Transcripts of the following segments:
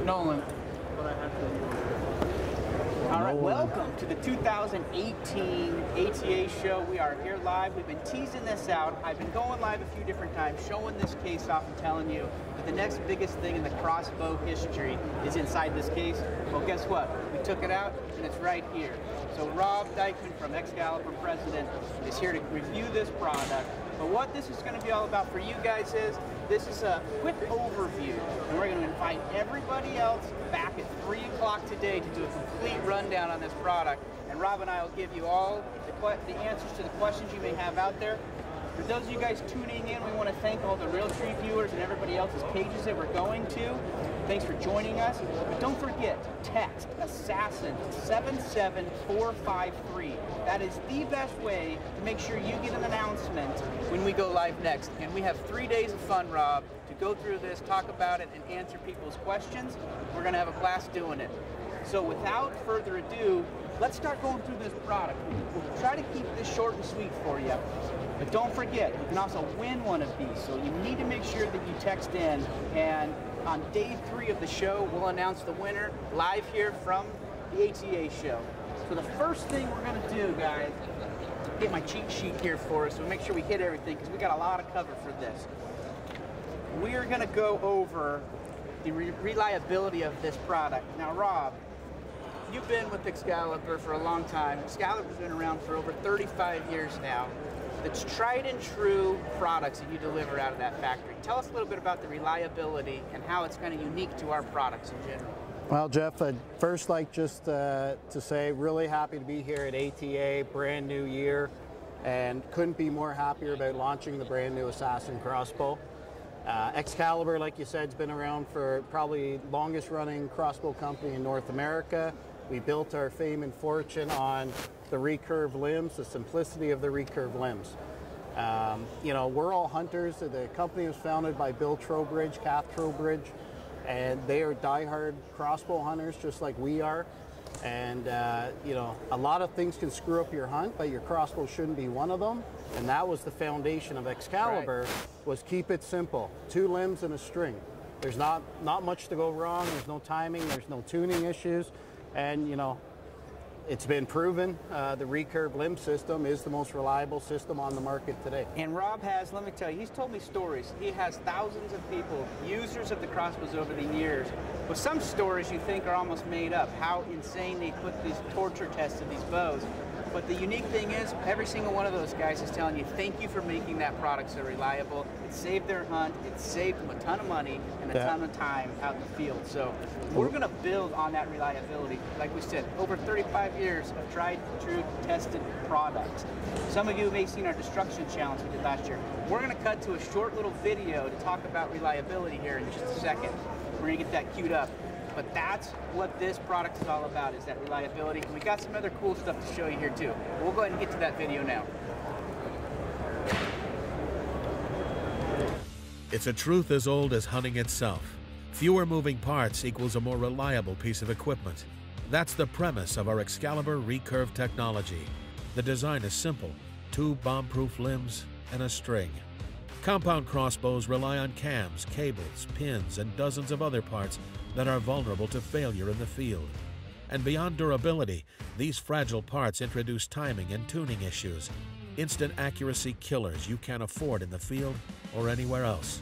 Nolan. All right, welcome to the 2018 ATA show. We are here live. We've been teasing this out. I've been going live a few different times, showing this case off and telling you that the next biggest thing in the crossbow history is inside this case. Well, guess what? We took it out, and it's right here. So Rob Dykeman from Excalibur President is here to review this product. But what this is going to be all about for you guys is, this is a quick overview, and we're going to invite everybody else back at 3 o'clock today to do a complete rundown on this product. And Rob and I will give you all the answers to the questions you may have out there. For those of you guys tuning in, we want to thank all the Realtree viewers and everybody else's pages that we're going to. Thanks for joining us. But don't forget, text Assassin 77453. That is the best way to make sure you get an announcement when we go live next. And we have 3 days of fun, Rob, to go through this, talk about it, and answer people's questions. We're going to have a blast doing it. So without further ado, let's start going through this product. We'll try to keep this short and sweet for you. But don't forget, you can also win one of these. So you need to make sure that you text in. And on day 3 of the show, we'll announce the winner live here from the ATA show. So the first thing we're going to do, guys, get my cheat sheet here for us, so make sure we hit everything, because we got a lot of cover for this. We are going to go over the reliability of this product. Now, Rob, you've been with Excalibur for a long time. Excalibur's been around for over 35 years now. It's tried and true products that you deliver out of that factory. Tell us a little bit about the reliability and how it's kind of unique to our products in general. Well, Jeff, I'd first like just to say really happy to be here at ATA, brand new year, and couldn't be more happier about launching the brand new Assassin crossbow. Excalibur, like you said, has been around for probably longest running crossbow company in North America. We built our fame and fortune on the recurve limbs, the simplicity of the recurve limbs. You know, we're all hunters. The company was founded by Bill Trowbridge, Kath Trowbridge, and they are diehard crossbow hunters just like we are. And you know, a lot of things can screw up your hunt, but your crossbow shouldn't be one of them. And that was the foundation of Excalibur, right, was keep it simple. 2 limbs and a string. There's not much to go wrong. There's no timing. There's no tuning issues. And you know, it's been proven the recurve limb system is the most reliable system on the market today. And Rob has, let me tell you, he's told me stories. He has thousands of people, users of the crossbows over the years. With some stories you think are almost made up, how insane they put these torture tests of these bows. But the unique thing is, every single one of those guys is telling you, thank you for making that product so reliable. It saved their hunt, it saved them a ton of money and a ton of time out in the field. So we're going to build on that reliability. Like we said, over 35 years of tried, true, tested products. Some of you may have seen our destruction challenge we did last year. We're going to cut to a short little video to talk about reliability here in just a second. We're going to get that queued up. But that's what this product is all about, is that reliability. And we got some other cool stuff to show you here too. We'll go ahead and get to that video now. It's a truth as old as hunting itself. Fewer moving parts equals a more reliable piece of equipment. That's the premise of our Excalibur recurve technology. The design is simple: 2 bomb-proof limbs and a string. Compound crossbows rely on cams, cables, pins, and dozens of other parts that are vulnerable to failure in the field. And beyond durability, these fragile parts introduce timing and tuning issues, instant accuracy killers you can't afford in the field or anywhere else.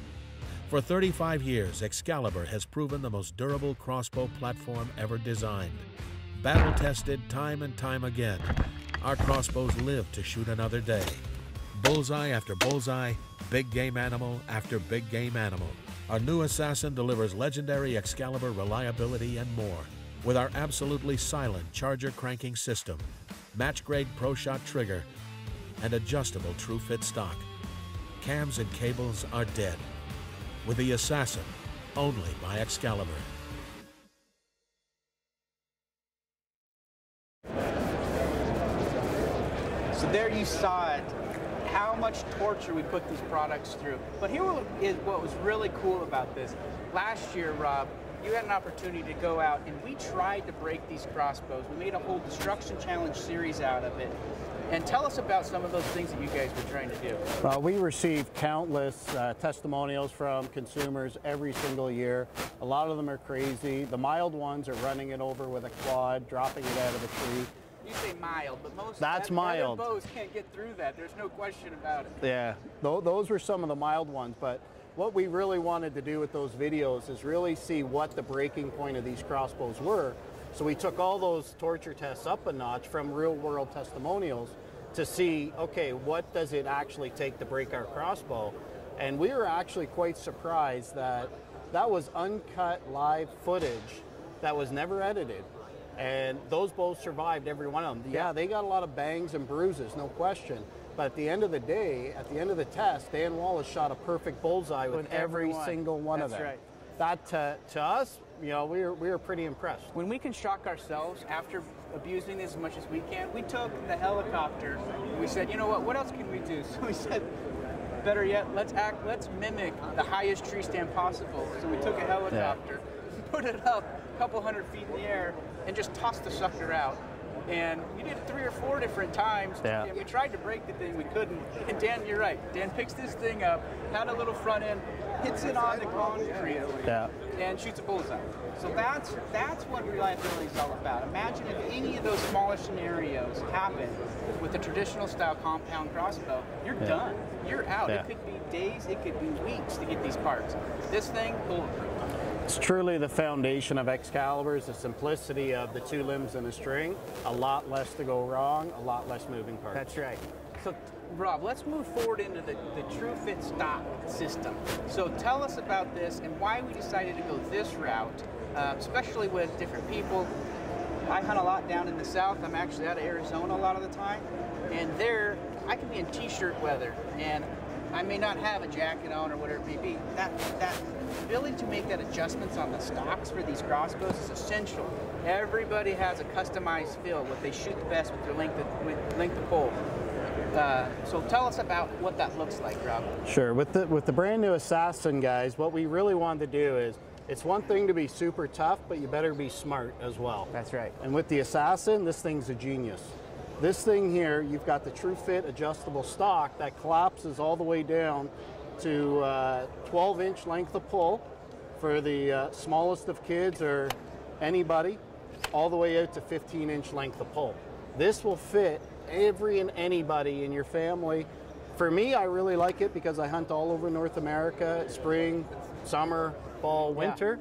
For 35 years, Excalibur has proven the most durable crossbow platform ever designed. Battle-tested time and time again, our crossbows live to shoot another day. Bullseye after bullseye, big game animal after big game animal. Our new Assassin delivers legendary Excalibur reliability and more, with our absolutely silent charger cranking system, match-grade pro-shot trigger, and adjustable true-fit stock. Cams and cables are dead. With the Assassin, only by Excalibur. So there you saw it, how much torture we put these products through. But here is what was really cool about this. Last year, Rob, you had an opportunity to go out and we tried to break these crossbows. We made a whole destruction challenge series out of it. And tell us about some of those things that you guys were trying to do. Well, we receive countless testimonials from consumers every single year. A lot of them are crazy. The mild ones are running it over with a quad, dropping it out of a tree. You say mild, but most mild. bows can't get through that. There's no question about it. Yeah, those were some of the mild ones. But what we really wanted to do with those videos is really see what the breaking point of these crossbows were. So we took all those torture tests up a notch from real-world testimonials to see, okay, what does it actually take to break our crossbow? And we were actually quite surprised that that was uncut live footage that was never edited. And those bows survived, every one of them. Yeah, they got a lot of bangs and bruises, no question. But at the end of the day, at the end of the test, Dan Wallace shot a perfect bullseye with every single one of them. That's right. That, to us, you know, we were pretty impressed. When we can shock ourselves after abusing this as much as we can, we took the helicopter, we said, you know what else can we do? So we said, better yet, let's mimic the highest tree stand possible. So we took a helicopter, put it up a couple 100 feet in the air, and just tossed the sucker out. And we did it 3 or 4 different times. Yeah. And we tried to break the thing, we couldn't. And Dan, you're right. Dan picks this thing up, had a little front end, hits it on the concrete, and shoots a bullseye. So that's what reliability is all about. Imagine if any of those smaller scenarios happen with the traditional style compound crossbow, you're done. You're out. It could be days, it could be weeks to get these parts. This thing, bulletproof. It's truly the foundation of Excalibur, is the simplicity of the 2 limbs and a string. A lot less to go wrong, a lot less moving parts. That's right. So, Rob, let's move forward into the True Fit stock system. So tell us about this and why we decided to go this route, especially with different people. I hunt a lot down in the south. I'm actually out of Arizona a lot of the time. And there, I can be in t-shirt weather, and I may not have a jacket on or whatever it may be. That ability to make that adjustments on the stocks for these crossbows is essential. Everybody has a customized feel, what they shoot the best with their length of pole. So tell us about what that looks like, Rob. Sure. With the brand new Assassin, guys, what we really wanted to do is, it's one thing to be super tough, but you better be smart as well. That's right. And with the Assassin, this thing's a genius. This thing here, you've got the True Fit adjustable stock that collapses all the way down to 12-inch length of pull for the smallest of kids or anybody, all the way out to 15-inch length of pull. This will fit every and anybody in your family. For me, I really like it because I hunt all over North America, spring, summer, fall, winter,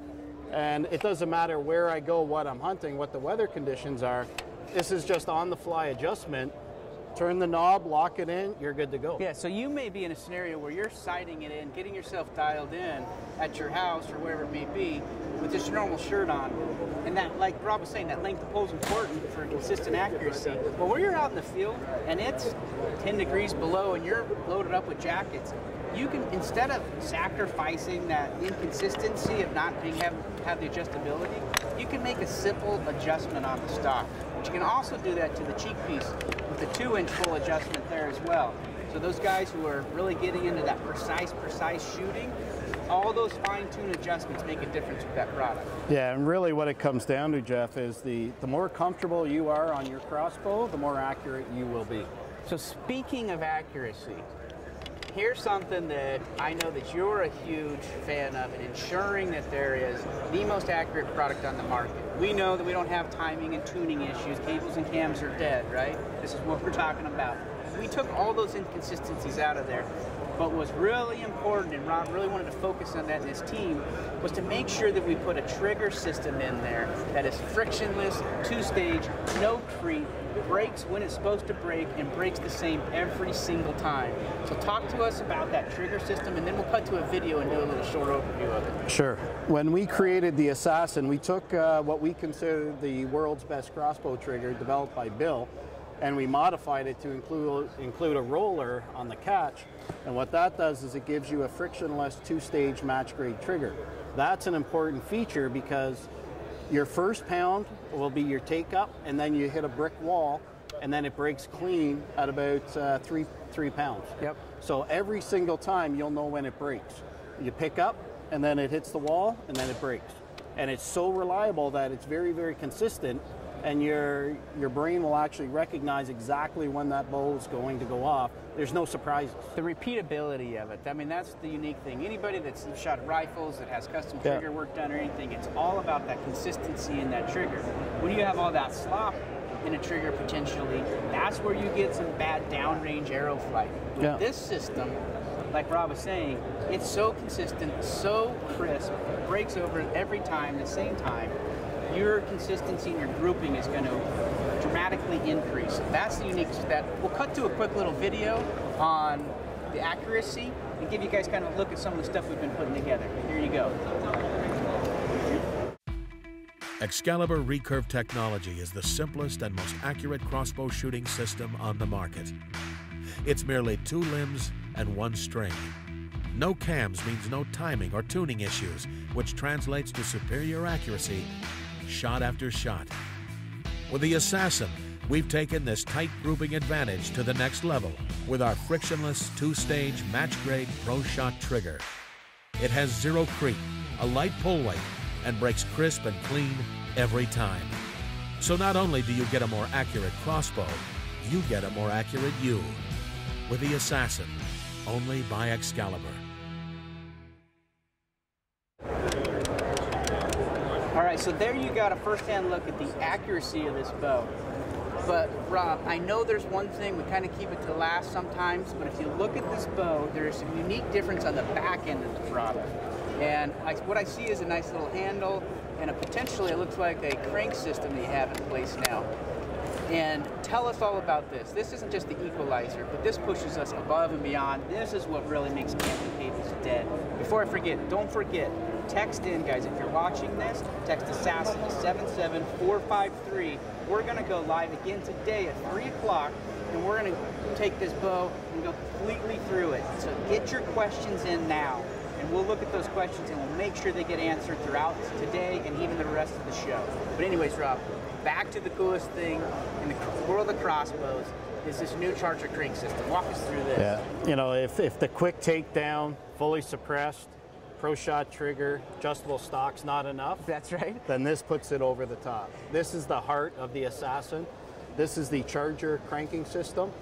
and it doesn't matter where I go, what I'm hunting, what the weather conditions are. This is just on-the-fly adjustment. Turn the knob, lock it in, you're good to go. Yeah, so you may be in a scenario where you're sighting it in, getting yourself dialed in at your house or wherever it may be with just your normal shirt on. And that, like Rob was saying, that length of pole is important for consistent accuracy. But when you're out in the field and it's 10 degrees below and you're loaded up with jackets, you can, instead of sacrificing that inconsistency of not being have the adjustability, you can make a simple adjustment on the stock. But you can also do that to the cheek piece with a 2-inch full adjustment there as well. So those guys who are really getting into that precise shooting, all those fine-tuned adjustments make a difference with that product. Yeah, and really what it comes down to, Jeff, is the more comfortable you are on your crossbow, the more accurate you will be. So speaking of accuracy, here's something that I know that you're a huge fan of, and ensuring that there is the most accurate product on the market. We know that we don't have timing and tuning issues. Cables and cams are dead, right? This is what we're talking about. We took all those inconsistencies out of there. But what was really important, and Rob really wanted to focus on that in his team, was to make sure that we put a trigger system in there that is frictionless, 2-stage, no creep, breaks when it's supposed to break, and breaks the same every single time. So talk to us about that trigger system, and then we'll cut to a video and do a little short overview of it. Sure. When we created the Assassin, we took what we consider the world's best crossbow trigger developed by Bill, and we modified it to include a roller on the catch. And what that does is it gives you a frictionless 2-stage match grade trigger. That's an important feature because your first pound will be your take up, and then you hit a brick wall, and then it breaks clean at about 3 pounds. Yep. So every single time you'll know when it breaks. You pick up, and then it hits the wall, and then it breaks. And it's so reliable that it's very, very consistent. and your brain will actually recognize exactly when that bow is going to go off. There's no surprises. The repeatability of it, I mean, that's the unique thing. Anybody that's shot rifles, that has custom trigger work done or anything, it's all about that consistency in that trigger. When you have all that slop in a trigger potentially, that's where you get some bad downrange arrow flight. With this system, like Rob was saying, it's so consistent, so crisp, it breaks over every time, at the same time. Your consistency and your grouping is going to dramatically increase. That's the unique step. We'll cut to a quick little video on the accuracy and give you guys kind of a look at some of the stuff we've been putting together. Here you go. Excalibur recurve technology is the simplest and most accurate crossbow shooting system on the market. It's merely 2 limbs and 1 string. No cams means no timing or tuning issues, which translates to superior accuracy shot after shot. With the Assassin, we've taken this tight grouping advantage to the next level with our frictionless 2-stage match-grade Pro Shot trigger. It has 0 creep, a light pull weight, and breaks crisp and clean every time. So not only do you get a more accurate crossbow, you get a more accurate you. With the Assassin, only by Excalibur. All right, so there you got a first-hand look at the accuracy of this bow. But Rob, I know there's one thing, we kind of keep it to last sometimes, but if you look at this bow, there's a unique difference on the back end of the product. And what I see is a nice little handle, and potentially it looks like a crank system that you have in place now. And tell us all about this. This isn't just the equalizer, but this pushes us above and beyond. This is what really makes camping cables dead. Before I forget, don't forget, text in, guys. If you're watching this, text Assassin to 77453. We're going to go live again today at 3 o'clock, and we're going to take this bow and go completely through it. So get your questions in now, and we'll look at those questions, and we'll make sure they get answered throughout today and even the rest of the show. But anyways, Rob, back to the coolest thing in the world of crossbows is this new Charger crank system. Walk us through this. Yeah, you know, if the quick takedown, fully suppressed, Pro Shot trigger, adjustable stock's not enough. That's right. Then this puts it over the top. This is the heart of the Assassin. This is the Charger cranking system.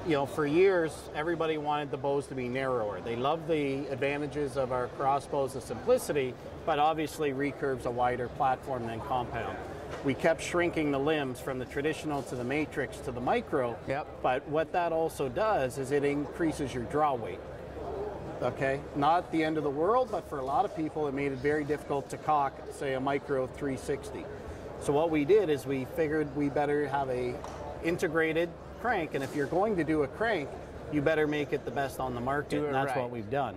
You know, for years, everybody wanted the bows to be narrower. They love the advantages of our crossbows, the simplicity, but obviously recurve's a wider platform than compound. We kept shrinking the limbs from the traditional to the matrix to the micro. Yep. But what that also does is it increases your draw weight. Okay, not the end of the world, but for a lot of people, it made it very difficult to cock, say, a micro 360. So what we did is we figured we better have a integrated crank, and if you're going to do a crank, you better make it the best on the market, and that's what we've done.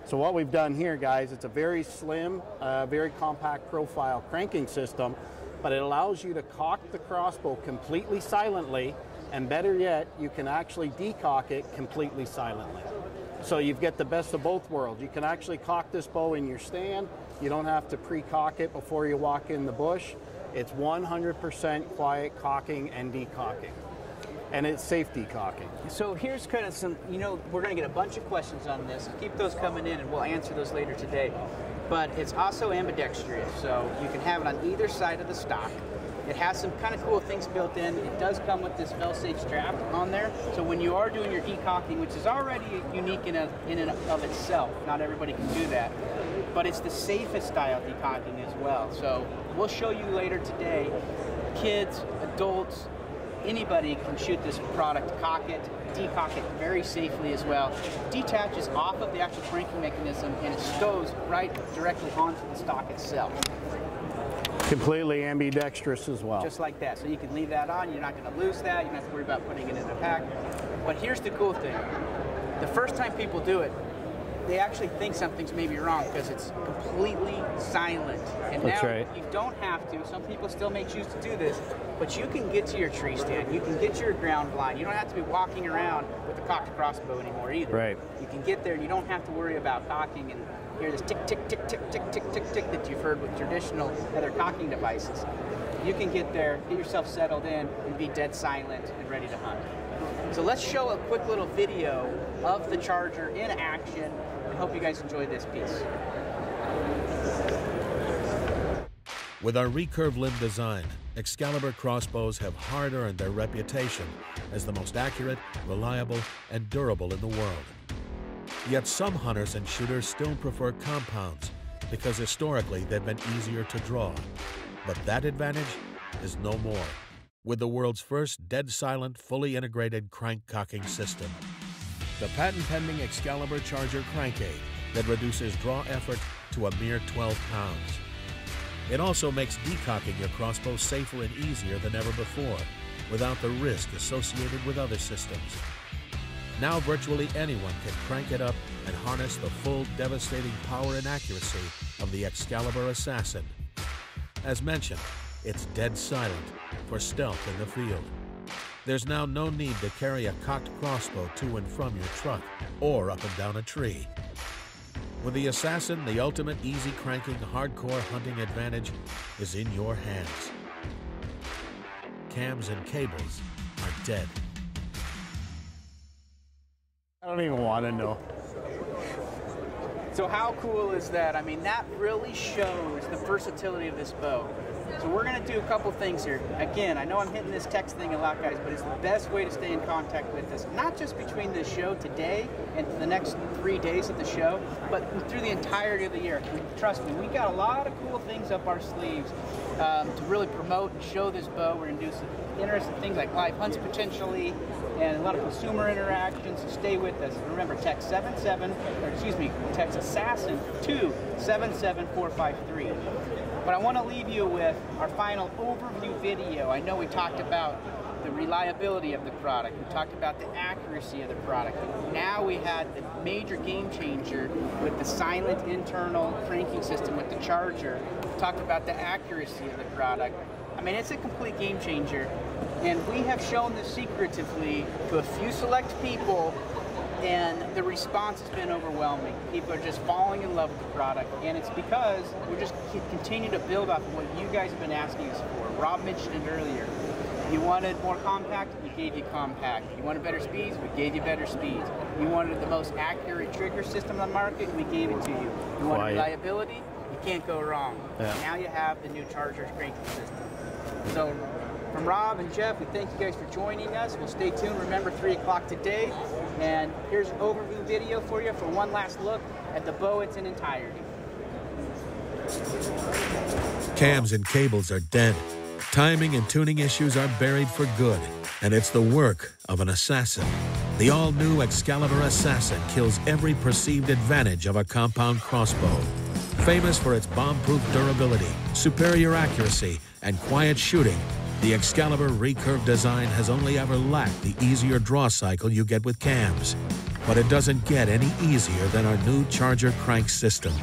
So what we've done here, guys, it's a very slim, very compact profile cranking system, but it allows you to cock the crossbow completely silently, and better yet, you can actually decock it completely silently. So you get the best of both worlds. You can actually cock this bow in your stand. You don't have to pre-cock it before you walk in the bush. It's 100% quiet cocking and decocking. And it's safety cocking. So here's kind of some, you know, we're going to get a bunch of questions on this. Keep those coming in and we'll answer those later today. But it's also ambidextrous, so you can have it on either side of the stock. It has some kind of cool things built in. It does come with this fail-safe strap on there. So when you are doing your decocking, which is already unique in and of itself, not everybody can do that, but it's the safest style decocking as well. So we'll show you later today. Kids, adults, anybody can shoot this product, cock it, decock it very safely as well. Detaches off of the actual cranking mechanism and it stows right directly onto the stock itself. Completely ambidextrous as well. Just like that. So you can leave that on, you're not going to lose that, you don't have to worry about putting it in a pack. But here's the cool thing. The first time people do it, they actually think something's maybe wrong because it's completely silent. And That's now right. You don't have to. Some people still may choose to do this, but you can get to your tree stand. You can get to your ground blind. You don't have to be walking around with a cocked crossbow anymore either. Right. You can get there and you don't have to worry about cocking and hear this tick, tick, tick, tick, tick, tick, tick, tick that you've heard with traditional other cocking devices. You can get there, get yourself settled in, and be dead silent and ready to hunt. So let's show a quick little video of the Charger in action. I hope you guys enjoy this piece. With our recurve limb design, Excalibur crossbows have hard-earned their reputation as the most accurate, reliable, and durable in the world. Yet some hunters and shooters still prefer compounds because historically they've been easier to draw. But that advantage is no more with the world's first dead-silent, fully integrated crank-cocking system. The patent-pending Excalibur Charger crankcase that reduces draw effort to a mere 12 pounds. It also makes decocking your crossbow safer and easier than ever before, without the risk associated with other systems. Now virtually anyone can crank it up and harness the full devastating power and accuracy of the Excalibur Assassin. As mentioned, it's dead silent for stealth in the field. There's now no need to carry a cocked crossbow to and from your truck or up and down a tree. With the Assassin, the ultimate easy cranking, hardcore hunting advantage is in your hands. Cams and cables are dead. I don't even want to know. So how cool is that? I mean, that really shows the versatility of this bow. So we're going to do a couple things here. Again, I know I'm hitting this text thing a lot, guys, but it's the best way to stay in contact with us, not just between the show today and the next 3 days of the show, but through the entirety of the year. Trust me, we got a lot of cool things up our sleeves to really promote and show this bow. We're going to do some interesting things like live hunts potentially, and a lot of consumer interactions, so stay with us. Remember, text text Assassin to 77453. But I want to leave you with our final overview video. I know we talked about the reliability of the product, we talked about the accuracy of the product. Now we had the major game changer with the silent internal cranking system with the Charger. We talked about the accuracy of the product. I mean, it's a complete game changer. And we have shown this secretively to a few select people, and the response has been overwhelming. People are just falling in love with the product, and it's because we're just continue to build off of what you guys have been asking us for. Rob mentioned it earlier. You wanted more compact, we gave you compact. You wanted better speeds, we gave you better speeds. You wanted the most accurate trigger system on the market, we gave it to you. You wanted reliability, you can't go wrong. Yeah. Now you have the new Charger cranking system. So from Rob and Jeff, we thank you guys for joining us. We'll stay tuned. Remember, 3 o'clock today. And here's an overview video for you for one last look at the bow in its entirety. Cams and cables are dead. Timing and tuning issues are buried for good. And it's the work of an assassin. The all-new Excalibur Assassin kills every perceived advantage of a compound crossbow. Famous for its bomb-proof durability, superior accuracy, and quiet shooting, the Excalibur recurve design has only ever lacked the easier draw cycle you get with cams. But it doesn't get any easier than our new Charger crank system.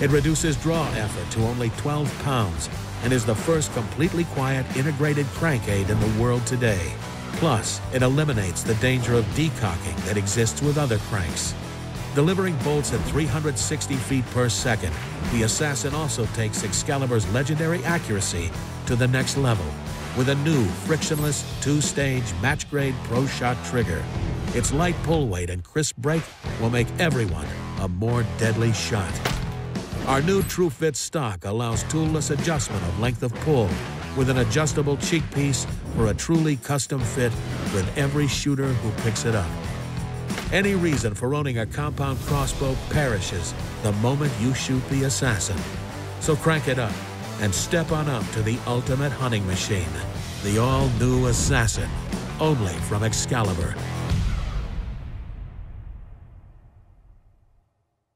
It reduces draw effort to only 12 pounds and is the first completely quiet integrated crank aid in the world today. Plus, it eliminates the danger of decocking that exists with other cranks. Delivering bolts at 360 feet per second, the Assassin also takes Excalibur's legendary accuracy to the next level with a new frictionless 2-stage match-grade Pro Shot trigger. Its light pull weight and crisp break will make everyone a more deadly shot. Our new True Fit stock allows toolless adjustment of length of pull with an adjustable cheek piece for a truly custom fit with every shooter who picks it up. Any reason for owning a compound crossbow perishes the moment you shoot the Assassin. So crank it up and step on up to the ultimate hunting machine, the all-new Assassin, only from Excalibur.